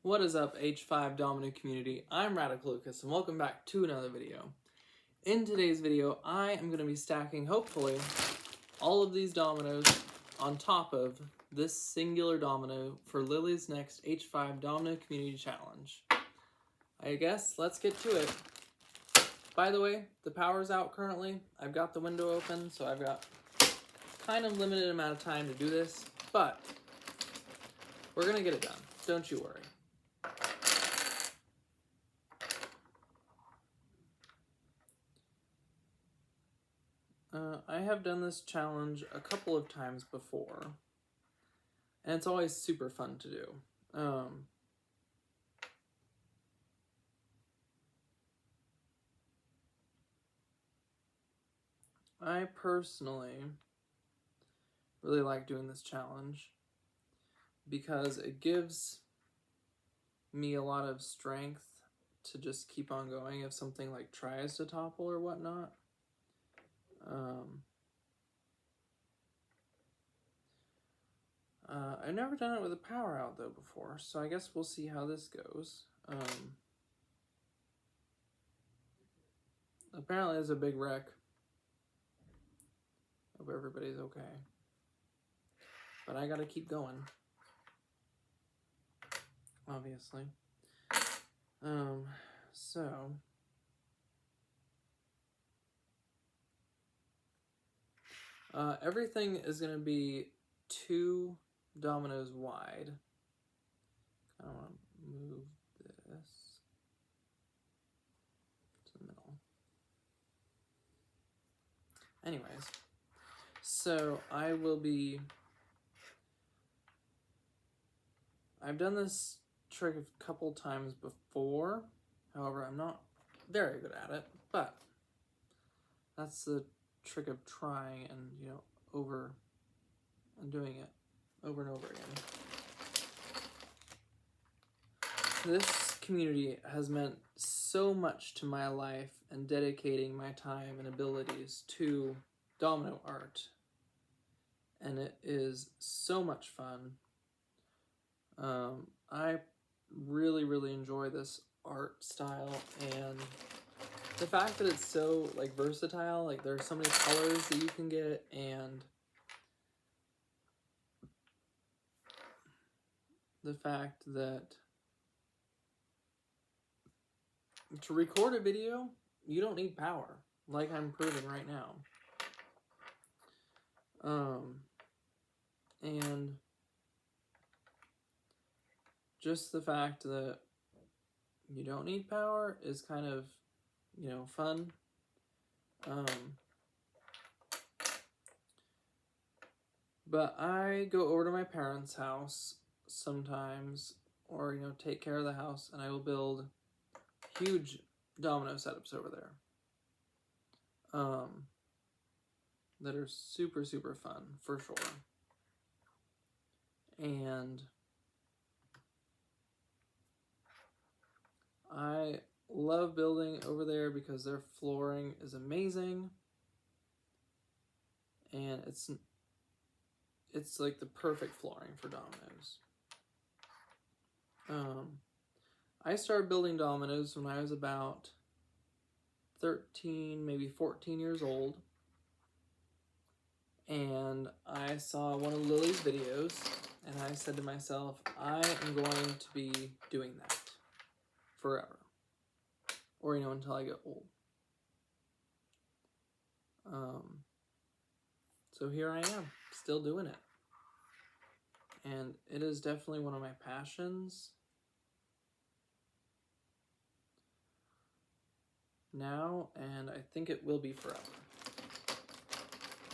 What is up, H5 Domino community? I'm Radical Lucas, and welcome back to another video. In today's video, I am going to be stacking, hopefully, all of these dominoes on top of this singular domino for Lily's next H5 Domino Community Challenge. I guess let's get to it. By the way, the power's out currently. I've got the window open, so I've got kind of limited amount of time to do this, but we're going to get it done. Don't you worry. I have done this challenge a couple of times before, and it's always super fun to do. I personally really like doing this challenge because it gives me a lot of strength to just keep on going if something like tries to topple or whatnot. I've never done it with the power out though before, so I guess we'll see how this goes. Apparently it's a big wreck. Hope everybody's okay. But I gotta keep going. Obviously. Everything is gonna be 2 dominoes wide. I want to move this to the middle. Anyways, so I've done this trick a couple times before. However, I'm not very good at it, but that's the trick of trying and, doing it over and over again. This community has meant so much to my life and dedicating my time and abilities to domino art. And it is so much fun. I really, really enjoy this art style, and the fact that it's so versatile, there are so many colors that you can get, and the fact that to record a video, you don't need power, like I'm proving right now. And just the fact that you don't need power is kind of, fun. But I go over to my parents' house sometimes, or, take care of the house, and I will build huge domino setups over there. That are super, super fun, for sure. And I love building over there because their flooring is amazing, and it's like the perfect flooring for dominoes. I started building dominoes when I was about 13, maybe 14 years old, and I saw one of Lily's videos, and I said to myself, I am going to be doing that forever, or until I get old. So here I am, still doing it, and it is definitely one of my passions now, and I think it will be forever.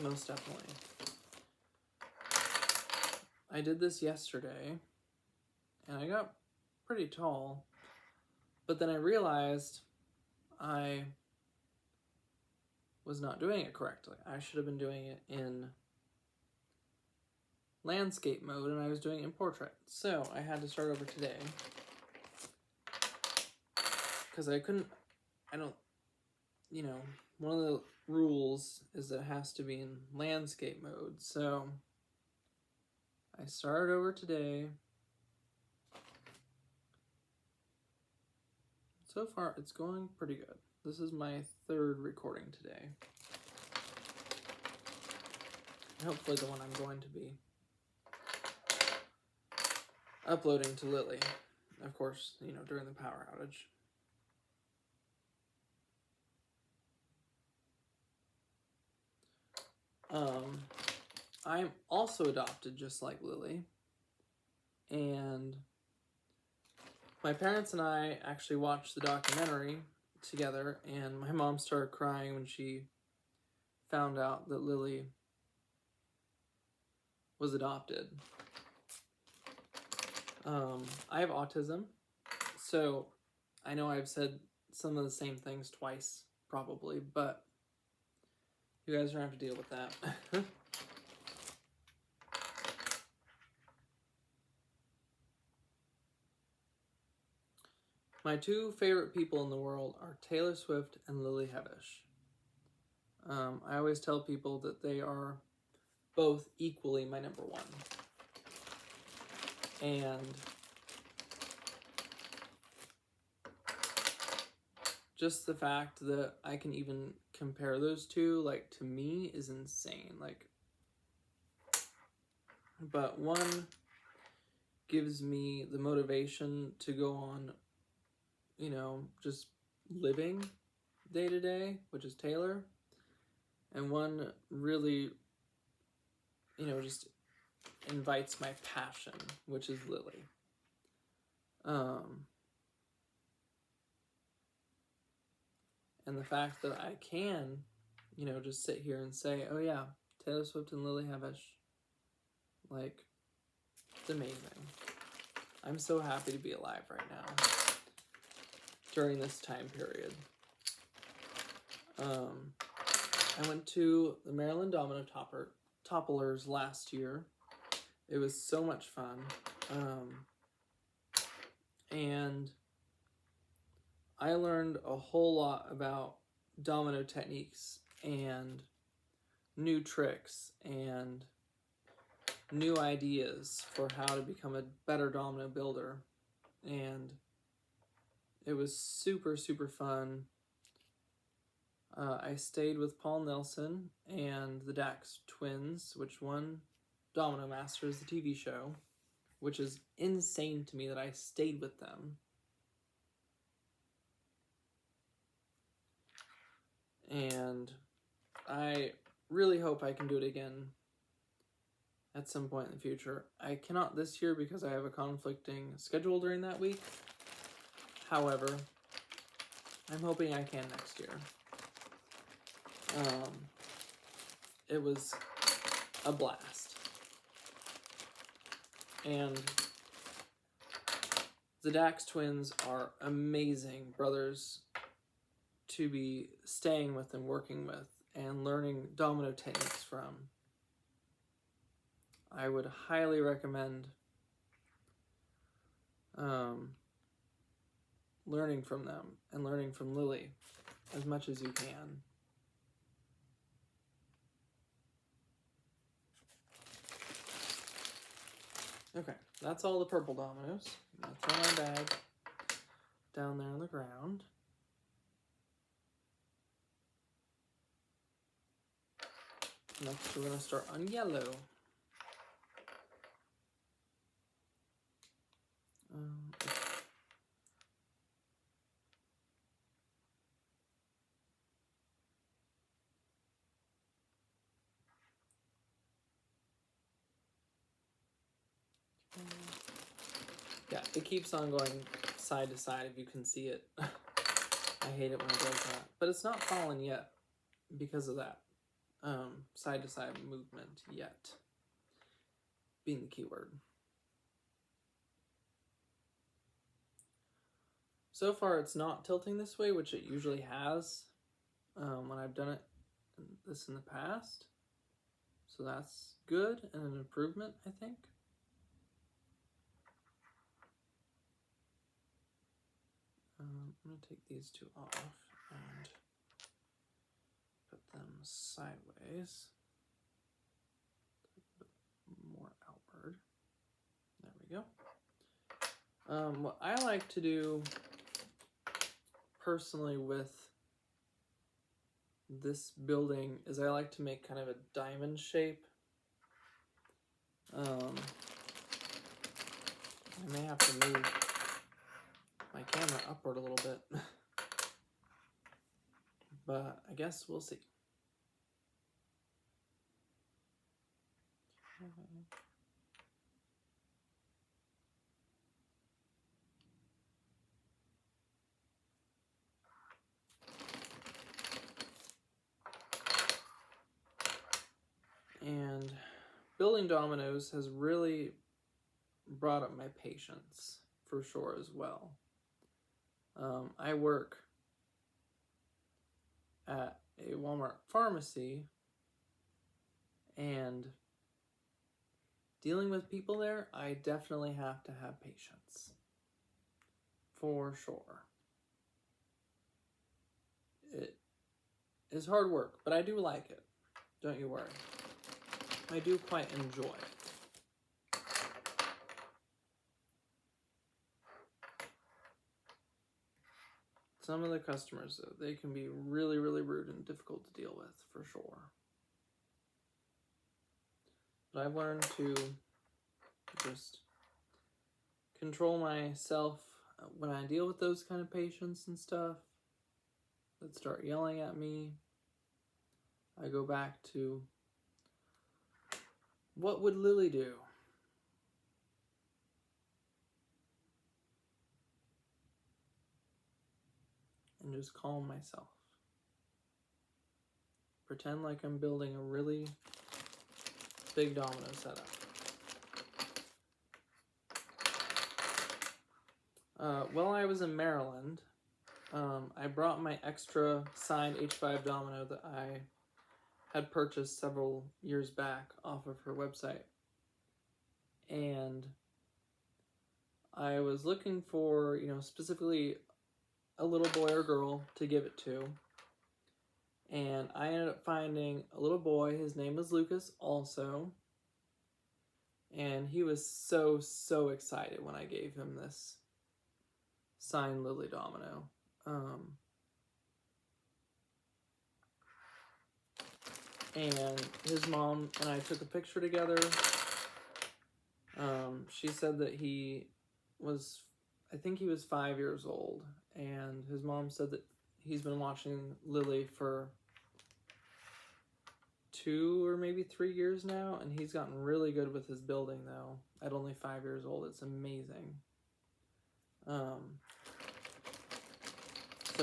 Most definitely. I did this yesterday, and I got pretty tall, but then I realized I was not doing it correctly. I should have been doing it in landscape mode, and I was doing it in portrait. So I had to start over today, because one of the rules is that it has to be in landscape mode. So I started over today, So far, it's going pretty good. This is my third recording today. Hopefully the one I'm going to be uploading to Lily. Of course, you know, during the power outage. I'm also adopted just like Lily. And my parents and I actually watched the documentary together, and my mom started crying when she found out that Lily was adopted. I have autism, so I know I've said some of the same things twice, probably, but you guys are going to have to deal with that. My two favorite people in the world are Taylor Swift and Lily Hevish. I always tell people that they are both equally my number one. And just the fact that I can even compare those two, like, to me is insane. Like, but one gives me the motivation to go on, you know, just living day to day, which is Taylor. And one really, you know, just invites my passion, which is Lily. And the fact that I can, you know, just sit here and say, oh yeah, Taylor Swift and Lily Hevish, like, it's amazing. I'm so happy to be alive right now during this time period. I went to the Maryland Domino Topplers last year. It was so much fun. And I learned a whole lot about domino techniques and new tricks and new ideas for how to become a better domino builder. And it was super, super fun. I stayed with Paul Nelson and the Dax twins, which won Domino Masters, the TV show, which is insane to me that I stayed with them. And I really hope I can do it again at some point in the future. I cannot this year because I have a conflicting schedule during that week. However, I'm hoping I can next year. It was a blast. And the Dax twins are amazing brothers to be staying with and working with and learning domino techniques from. I would highly recommend learning from them and learning from Lily as much as you can. Okay, that's all the purple dominoes. That's in my bag down there on the ground. Next, we're going to start on yellow. Yeah, it keeps on going side to side if you can see it. I hate it when it does that. But it's not fallen yet because of that side to side movement yet being the key word. So far it's not tilting this way, which it usually has when I've done this in the past. So that's good and an improvement, I think. I'm going to take these two off and put them sideways. More outward. There we go. What I like to do personally with this building is I like to make kind of a diamond shape. I may have to move my camera upward a little bit, but I guess we'll see. And building dominoes has really brought up my patience for sure as well. I work at a Walmart pharmacy, and dealing with people there, I definitely have to have patience. For sure. It is hard work, but I do like it. Don't you worry. I do quite enjoy it. Some of the customers, though, they can be really, really rude and difficult to deal with, for sure. But I've learned to just control myself when I deal with those kind of patients and stuff that start yelling at me. I go back to, what would Lily do? And just calm myself. Pretend like I'm building a really big domino setup. While I was in Maryland, I brought my extra signed H5 domino that I had purchased several years back off of her website. And I was looking for, specifically a little boy or girl to give it to. And I ended up finding a little boy. His name was Lucas also. And he was so excited when I gave him this signed Lily domino. And his mom and I took a picture together. She said that he was 5 years old. And his mom said that he's been watching Lily for 2 or maybe 3 years now, and he's gotten really good with his building though. At only 5 years old, it's amazing. So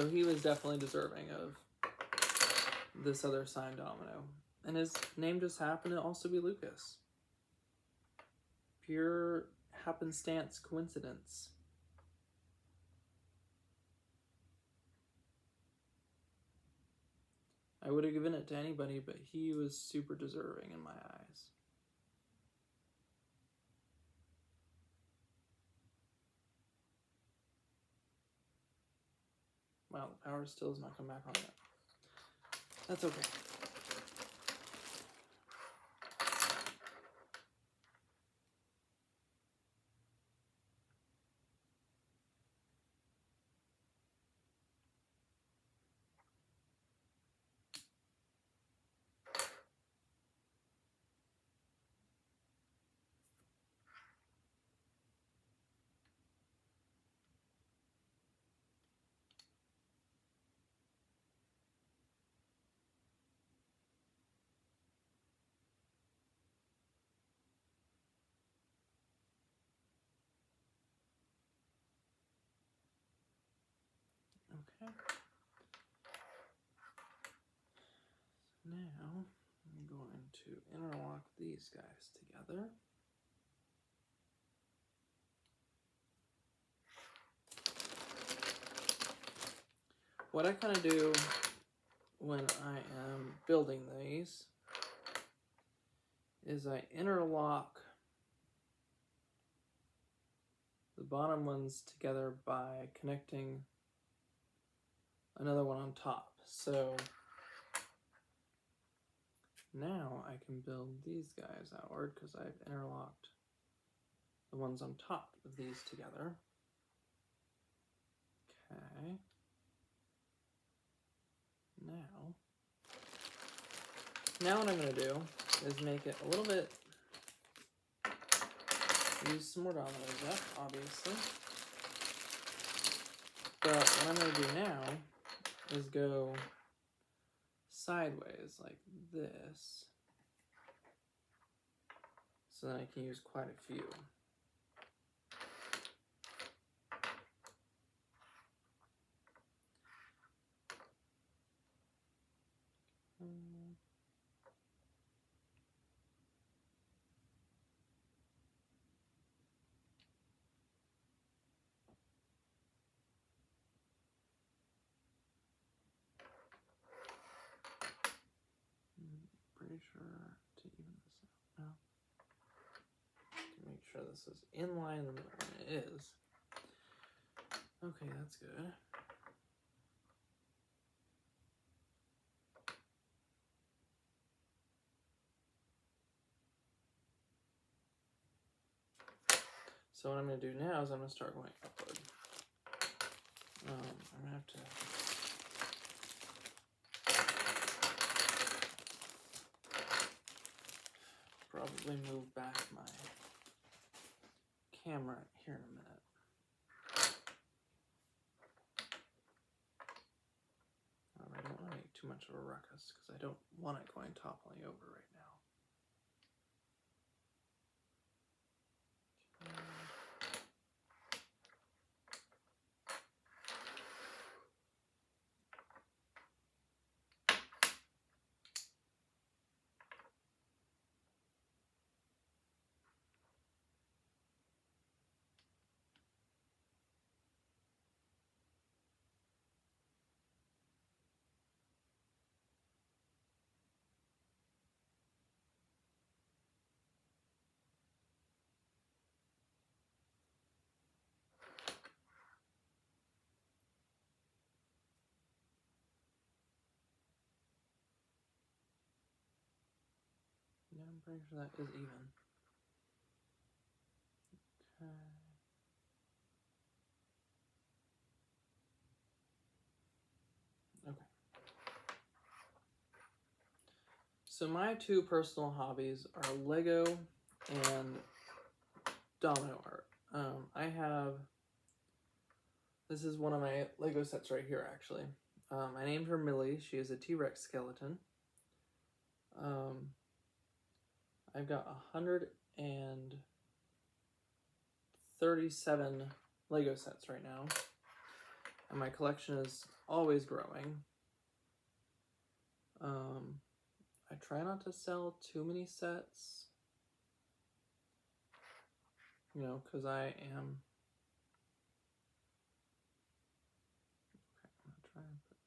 he was definitely deserving of this other signed domino, and his name just happened to also be Lucas. Pure happenstance coincidence. I would have given it to anybody, but he was super deserving in my eyes. Wow, the power still has not come back on yet. That's okay. Okay. Now, I'm going to interlock these guys together. What I kind of do when I am building these is I interlock the bottom ones together by connecting another one on top. So now I can build these guys outward because I've interlocked the ones on top of these together. Okay. Now what I'm going to do is make it a little bit, use some more dominoes up, obviously. But what I'm going to do now is go sideways like this, so then I can use quite a few. Pretty sure to even this out now. To make sure this is in line in the middle, and it is. Okay, that's good. So what I'm going to do now is I'm going to start going upward. I'm going to have to probably move back my camera here in a minute. I don't want to make too much of a ruckus because I don't want it going toppling over right now. Yeah, I'm pretty sure that is even. Okay. Okay. So my two personal hobbies are Lego and domino art. This is one of my Lego sets right here, actually. I named her Millie. She is a T-Rex skeleton. I've got 137 Lego sets right now, and my collection is always growing. I try not to sell too many sets, you know, because I am... Okay, I'm going to try and put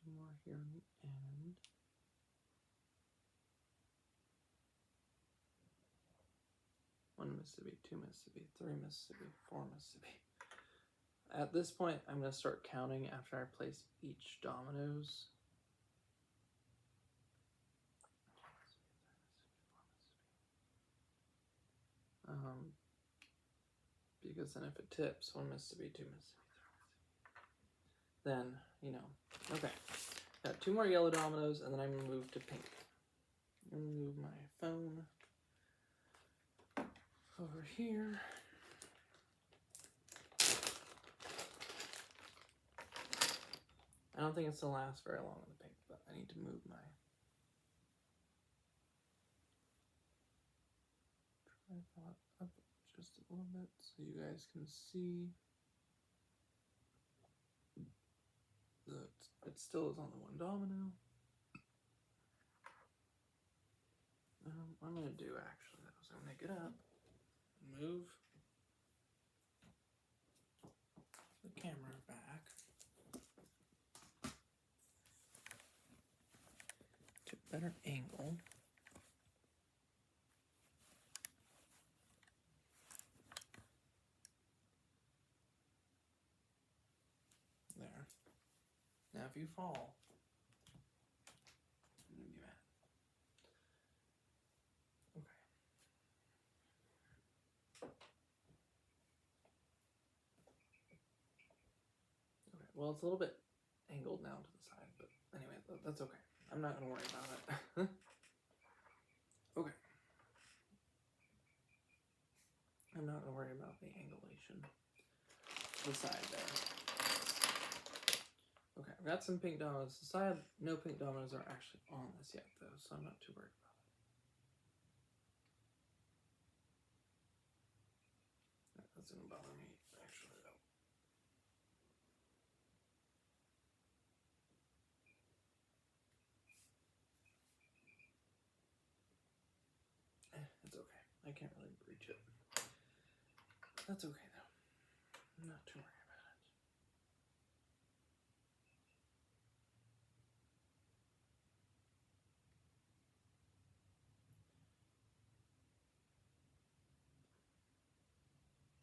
2 more here on the end. One Mississippi, 2 Mississippi, 3 Mississippi, 4 Mississippi. At this point, I'm going to start counting after I place each dominoes. Because then if it tips, 1 Mississippi, 2 Mississippi, 3 Mississippi, then, you know. Okay, got 2 more yellow dominoes, and then I'm going to move to pink. I'm going to move my phone over here. I don't think it's going to last very long in the pink, but I need to move my tripod up just a little bit so you guys can see that it still is on the 1 domino. What I'm going to do actually is I'm going to get up, move the camera back to a better angle. There. Now if you fall, I'm going to be mad. Okay, well, it's a little bit angled now to the side, but anyway, that's okay. I'm not gonna worry about it. Okay. I'm not gonna worry about the angulation to the side there. Okay, I've got some pink dominoes to the side. No pink dominoes are actually on this yet, though, so I'm not too worried about it. That doesn't bother me, actually, though. It's okay. I can't really reach it. That's okay, though. I'm not too worried about it.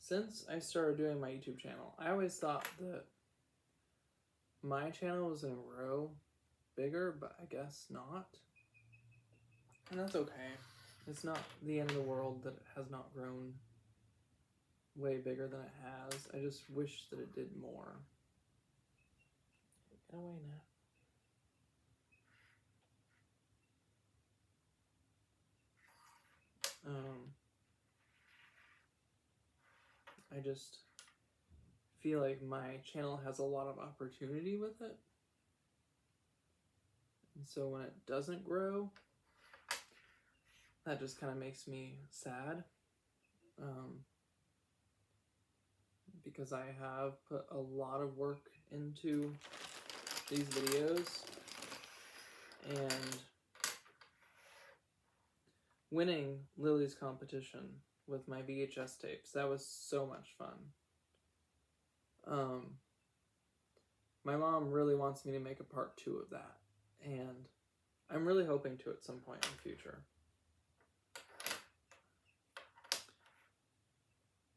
Since I started doing my YouTube channel, I always thought that my channel was going to grow bigger, but I guess not. And that's okay. It's not the end of the world that it has not grown way bigger than it has. I just wish that it did more. Get away now. I just feel like my channel has a lot of opportunity with it. And so when it doesn't grow, that just kind of makes me sad. Because I have put a lot of work into these videos, and winning Lily's competition with my VHS tapes, that was so much fun. My mom really wants me to make a part 2 of that, and I'm really hoping to at some point in the future.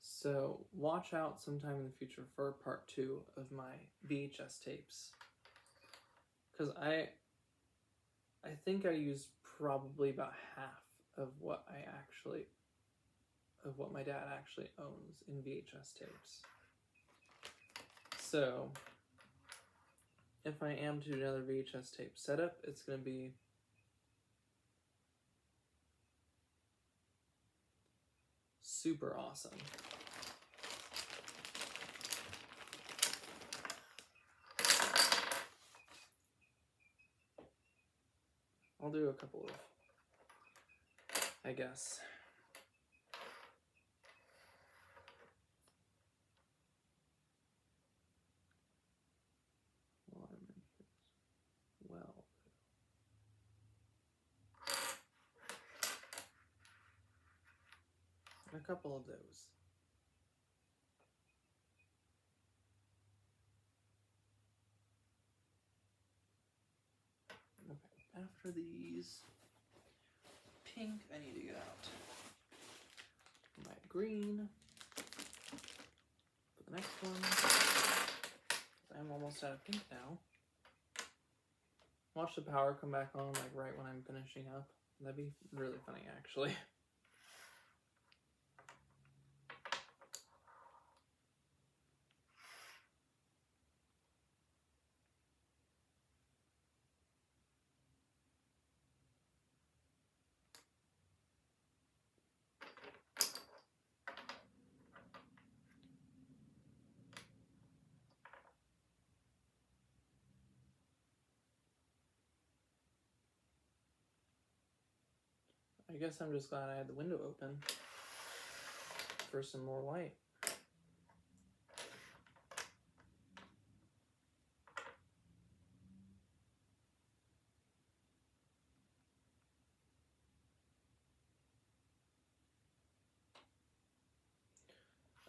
So watch out sometime in the future for part 2 of my VHS tapes, because I think I used probably about half of what my dad actually owns in VHS tapes. So if I am to do another VHS tape setup, it's going to be super awesome. I'll do a couple of, I guess. Well, a couple of those. Okay, after these pink, I need to get out my green for the next one. I'm almost out of pink now. Watch the power come back on like right when I'm finishing up. That'd be really funny, actually. I guess I'm just glad I had the window open for some more light.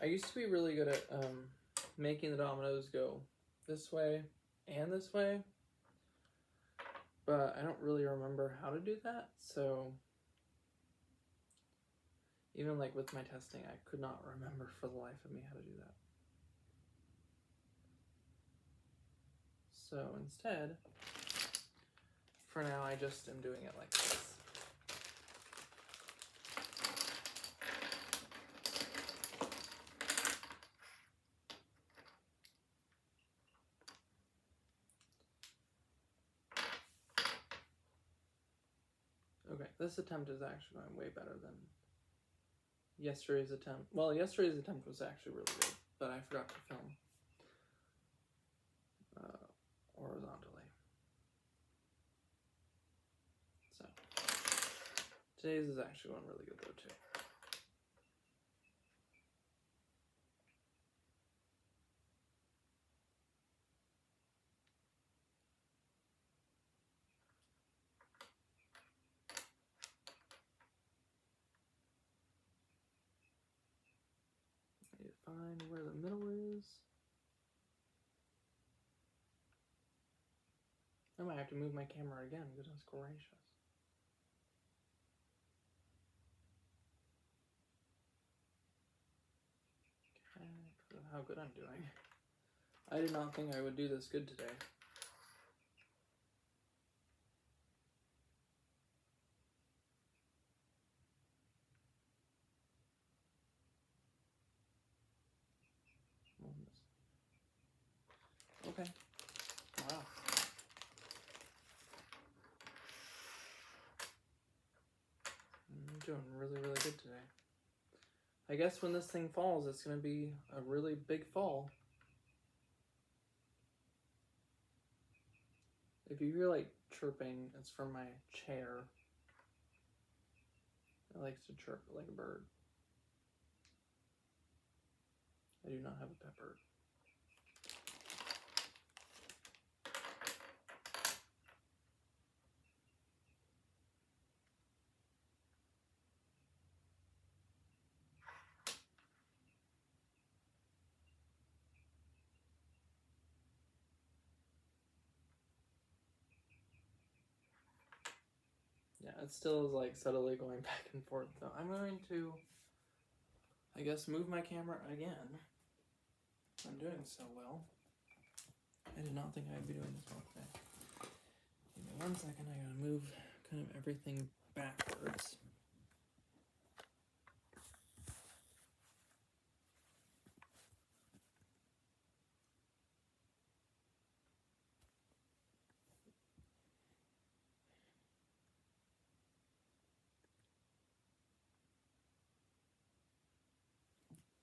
I used to be really good at making the dominoes go this way and this way, but I don't really remember how to do that, so even like with my testing, I could not remember for the life of me how to do that. So instead, for now, I just am doing it like this. this attempt is actually going way better than yesterday's attempt. Well, yesterday's attempt was actually really good, but I forgot to film horizontally. So, today's is actually going really good though too. I need to find where the middle is. I might have to move my camera again, goodness gracious. Okay, because of how good I'm doing. I did not think I would do this good today. Okay. Wow. I'm doing really, really good today. I guess when this thing falls, it's going to be a really big fall. If you hear like chirping, it's from my chair. It likes to chirp like a bird. I do not have a pet bird. Yeah, it still is like subtly going back and forth though. I'm going to, I guess, move my camera again. I'm doing so well. I did not think I'd be doing this well today. Give me 1 second, I gotta move kind of everything backwards.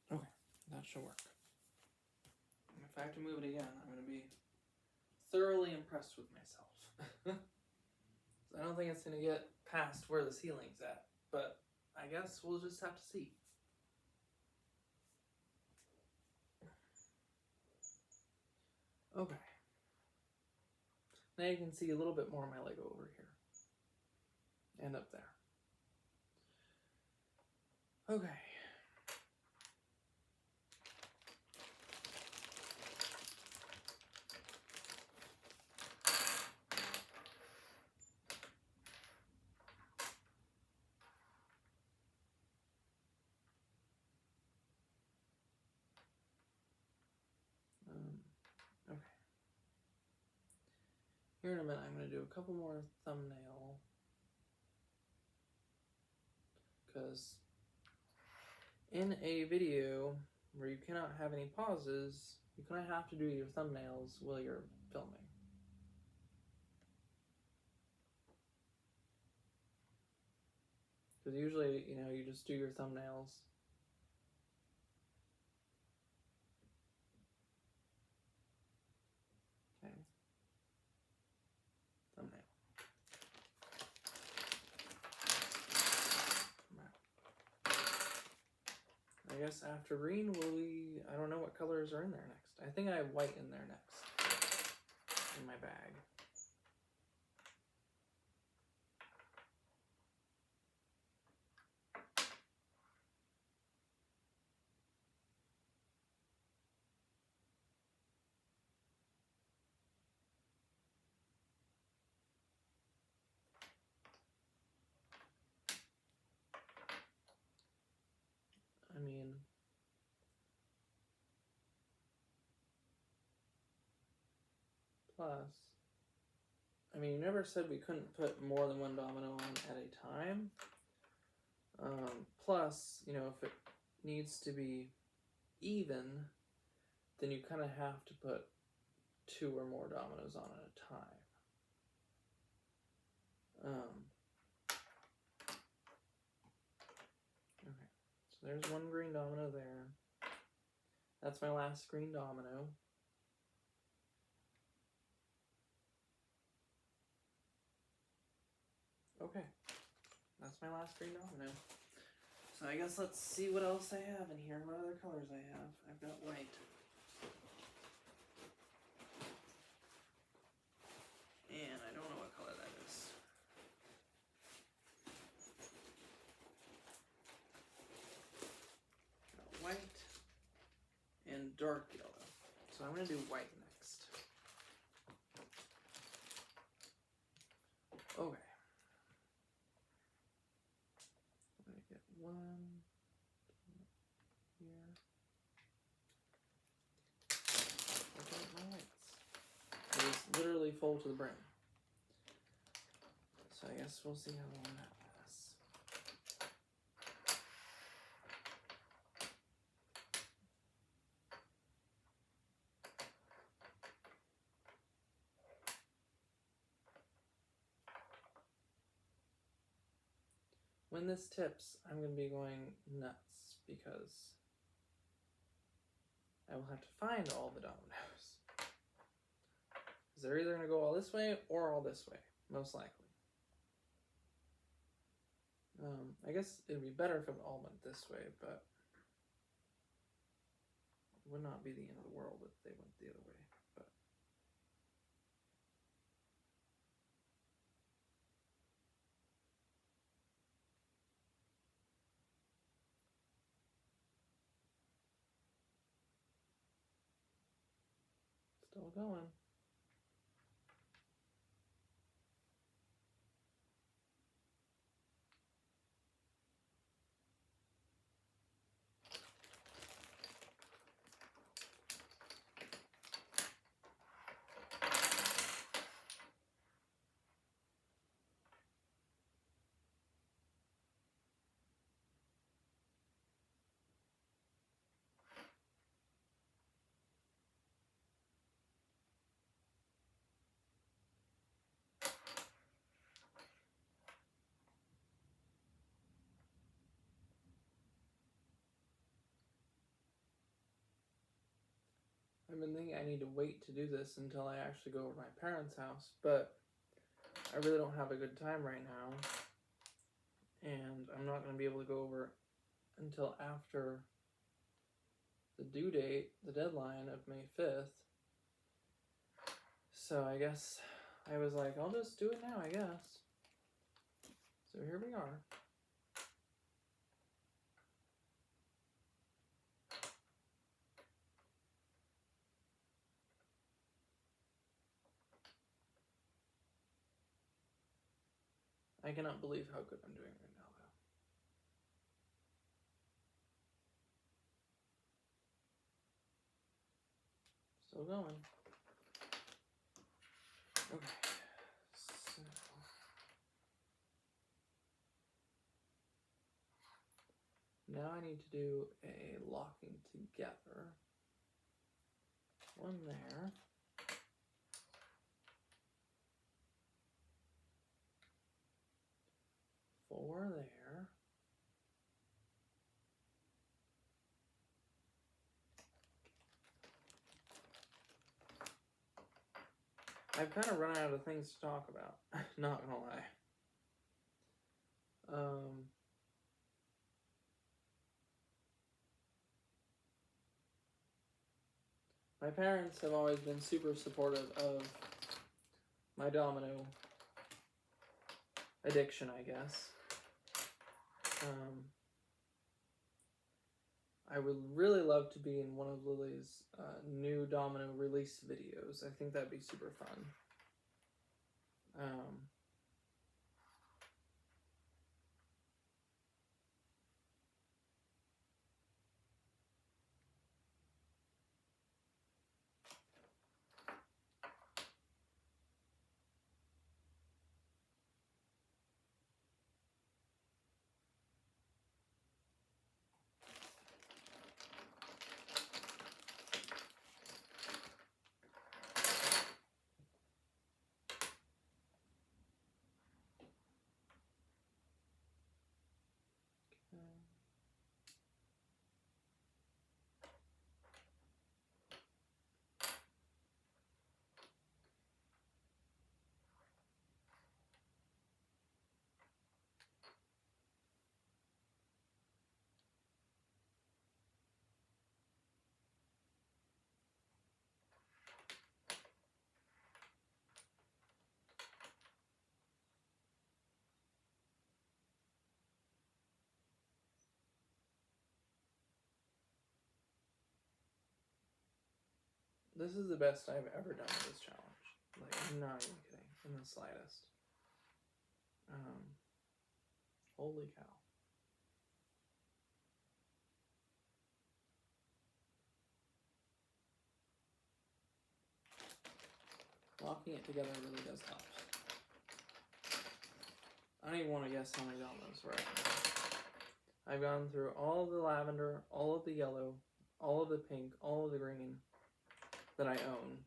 Okay, that should work. If I have to move it again, I'm going to be thoroughly impressed with myself. I don't think it's going to get past where the ceiling's at, but I guess we'll just have to see. Okay. Now you can see a little bit more of my Lego over here. And up there. Okay. Okay. Here in a minute, I'm going to do a couple more thumbnail. Because in a video where you cannot have any pauses, you kind of have to do your thumbnails while you're filming. Because usually, you know, you just do your thumbnails. Okay. Thumbnail. I guess after green, I don't know what colors are in there next. I think I have white in there next. In my bag. I mean, plus, I mean, you never said we couldn't put more than one domino on at a time. Plus, you know, if it needs to be even, then you kind of have to put 2 or more dominoes on at a time. So there's one green domino there. That's my last green domino. Okay, that's my last green domino. So I guess let's see what else I have in here, what other colors I have. I've got white. And I don't know what color that is. Got white and dark yellow. So I'm going to do white next. Okay. I'm going to get one here. Okay, my whites. It is literally full to the brim. So I guess we'll see how long that lasts. When this tips, I'm going to be going nuts because I will have to find all the dominoes. Because they're either going to go all this way or all this way, most likely. I guess it would be better if it all went this way, but it would not be the end of the world if they went the other way. But still going. I've been thinking I need to wait to do this until I actually go over to my parents' house, but I really don't have a good time right now. And I'm not going to be able to go over until after the due date, the deadline of May 5th. So I guess I was like, I'll just do it now, I guess. So here we are. I cannot believe how good I'm doing right now, though. Still going. Okay. So now I need to do a locking together. One there. Four there. I've kind of run out of things to talk about, not gonna lie. My parents have always been super supportive of my domino addiction, I guess. I would really love to be in one of Lily's new domino release videos. I think that'd be super fun. This is the best I've ever done with this challenge. Like, I'm not even kidding, in the slightest. Holy cow. Locking it together really does help. I don't even want to guess how many Dominoes we're at. I've gone through all of the lavender, all of the yellow, all of the pink, all of the green that I own.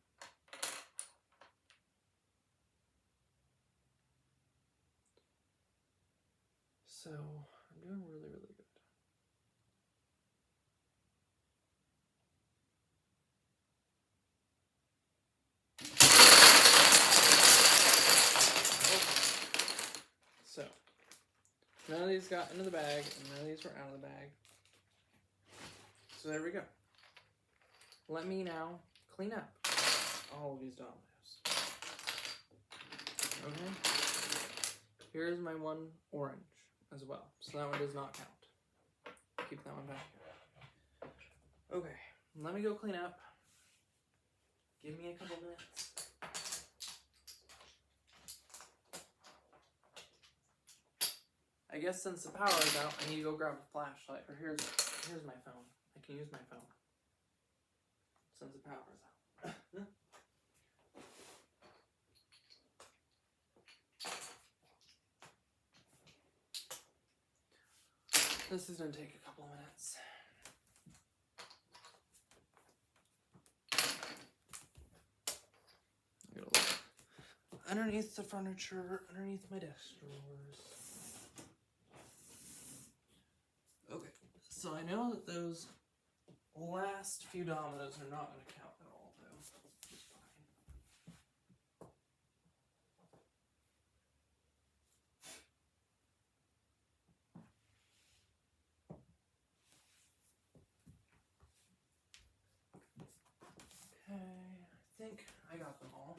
So, I'm doing really, really good. So, none of these got into the bag, and none of these were out of the bag. So there we go. Let me now clean up all of these Dominoes. Okay. Here's my one orange as well. So that one does not count. Keep that one back here. Okay. Let me go clean up. Give me a couple minutes. I guess since the power is out, I need to go grab a flashlight. Or here's my phone. I can use my phone. Since the power is out. This is going to take a couple of minutes. I'm going to look underneath the furniture, underneath my desk drawers. Okay, so I know that those last few Dominoes are not going to count at all, though. Which is fine. Okay, I think I got them all.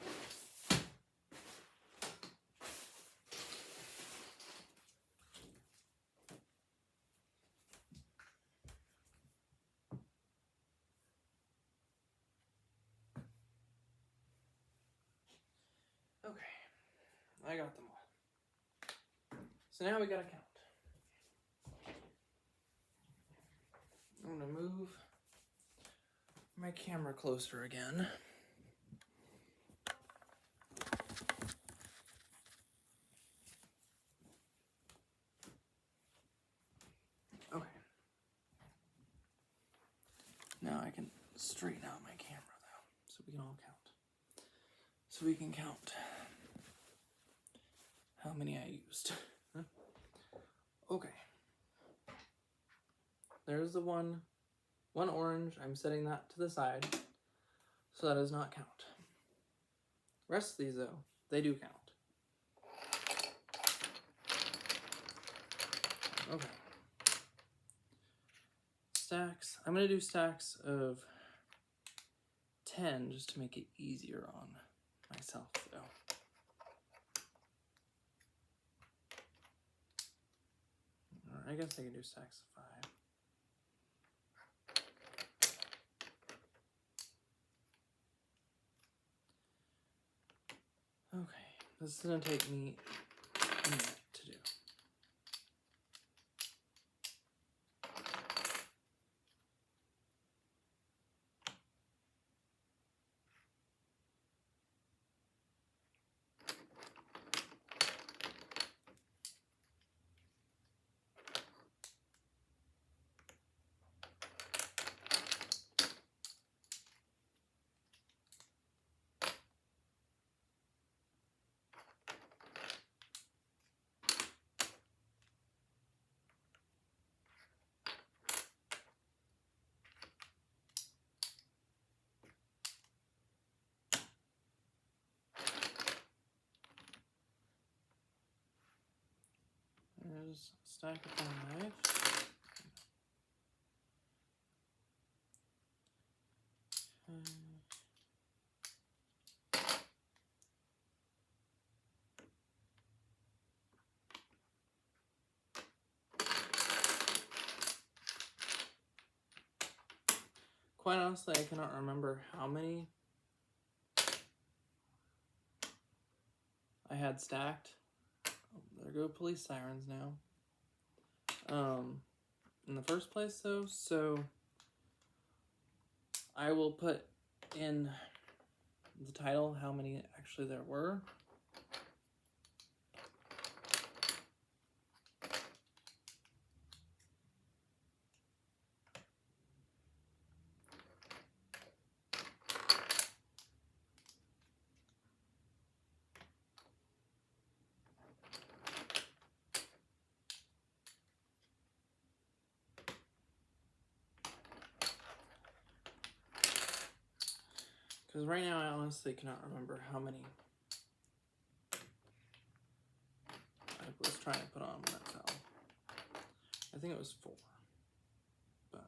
Okay, I got them all. So now we gotta count. I'm gonna move my camera closer again. Okay. Now I can straighten out my camera though, so we can all count. So we can count how many I used. Okay. There's the one orange. I'm setting that to the side, so that does not count. Rest of these though, they do count. Okay. Stacks. I'm gonna do stacks of 10 just to make it easier on myself though. I guess I can do stacks of 5. Okay, this is gonna take me a minute to do. There's a stack of 5. Quite honestly, I cannot remember how many I had stacked. Oh, there go police sirens now. In the first place, though, so I will put in the title how many actually there were. Because right now I honestly cannot remember how many I was trying to put on when that fell. I think it was 4. But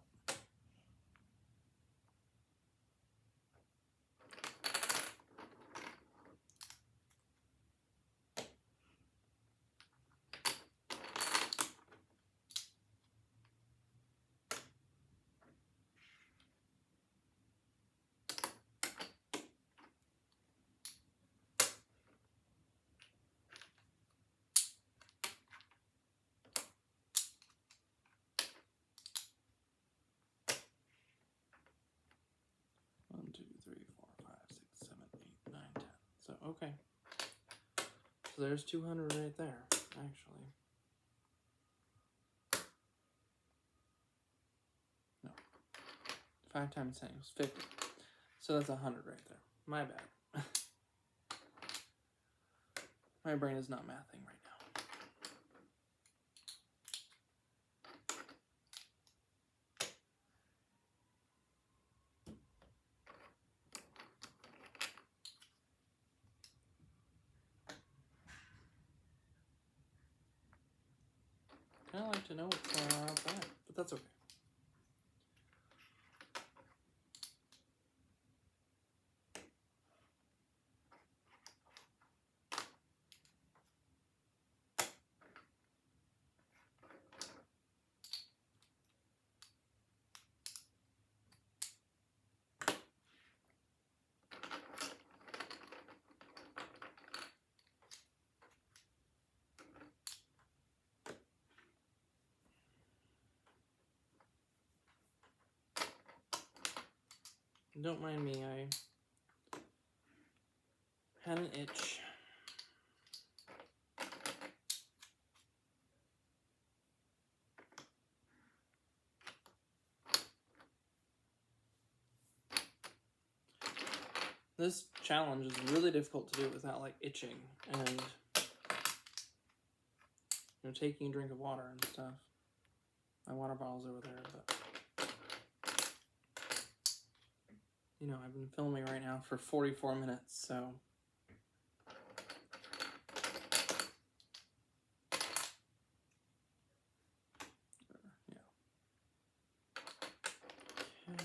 one, 2, 3, 4, 5, 6, 7, 8, 9, 10. So okay. So there's 200 right there, actually. No. 5 times 10 was 50. So that's 100 right there. My bad. My brain is not mathing right now. I kind of like to know what's going on outside, but that's okay. Don't mind me, I had an itch. This challenge is really difficult to do without like itching and taking a drink of water and stuff. My water bottle's over there, but I've been filming right now for 44 minutes, so yeah. Okay.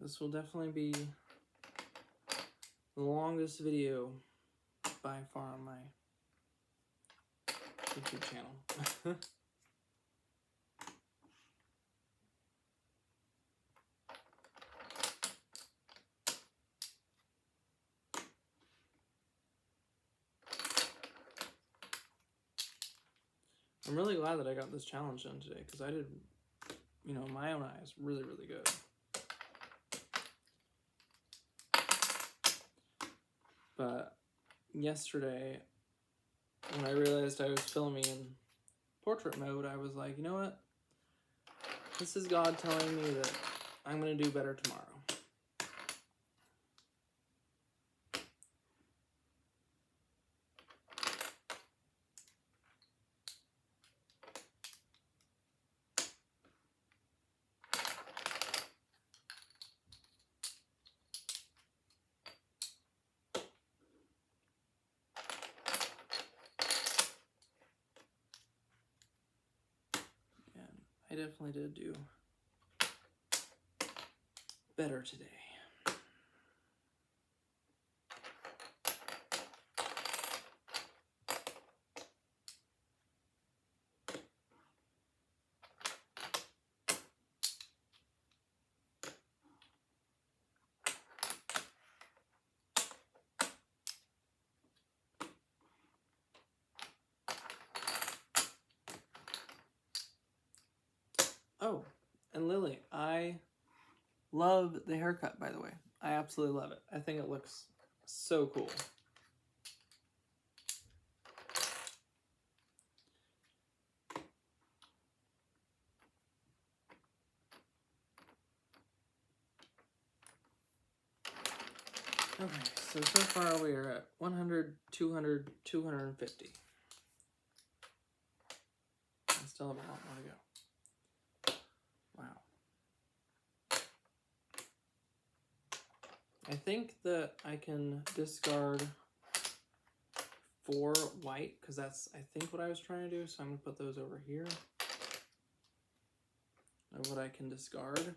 This will definitely be the longest video by far on my YouTube channel. I'm really glad that I got this challenge done today, because I did, in my own eyes, really, really good. But yesterday, when I realized I was filming in portrait mode, I was like, you know what? This is God telling me that I'm going to do better tomorrow. I definitely did do better today. Oh, and Lily, I love the haircut, by the way. I absolutely love it. I think it looks so cool. Okay, so far we are at 100, 200, 250. I still have a lot more to go. Wow. I think that I can discard 4 white, because that's, I think, what I was trying to do. So I'm going to put those over here. Of what I can discard,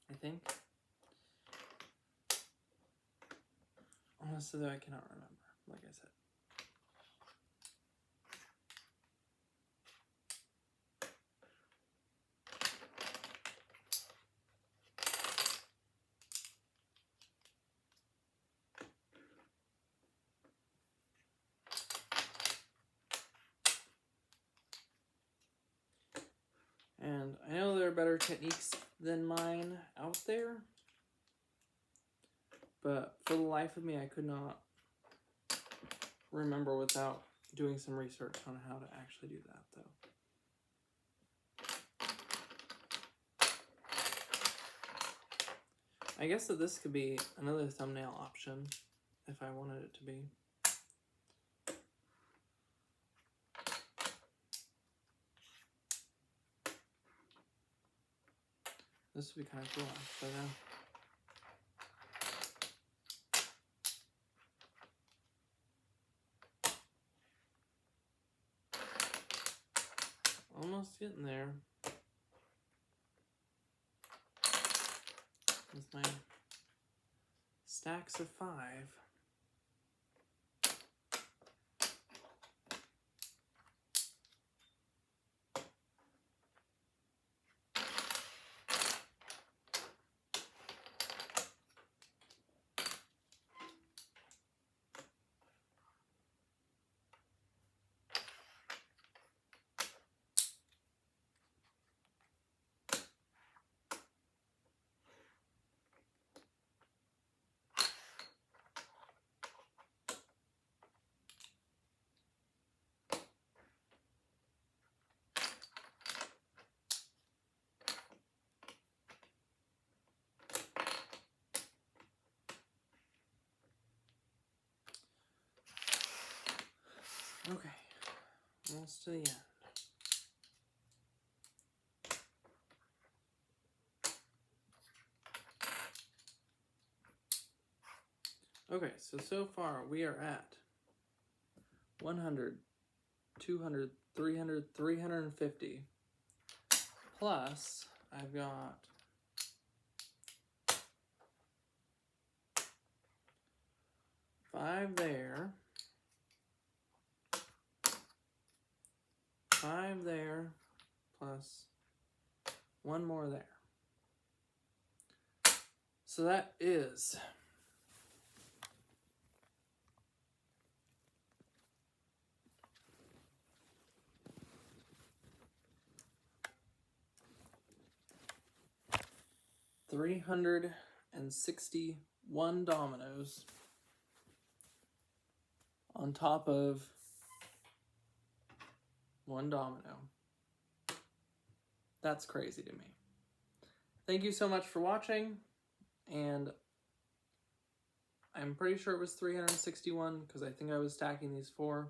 I think. Honestly, though, I cannot remember, like I said. And I know there are better techniques than mine out there, but for the life of me, I could not remember without doing some research on how to actually do that, though. I guess that this could be another thumbnail option if I wanted it to be. This would be kind of cool, actually, now. Almost getting there with my stacks of 5. Okay, almost to the end. Okay, so far we are at 100, 200, 300, 350. Plus, I've got 5 there, 5 there, plus 1 more there. So that is $361 dominoes on top of 1 domino. That's crazy to me. Thank you so much for watching, and I'm pretty sure it was 361 because I think I was stacking these 4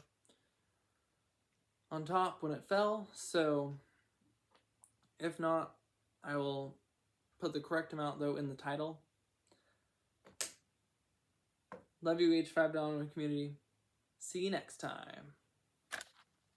on top when it fell, so if not, I will put the correct amount, though, in the title. Love you, H5 Domino community. See you next time.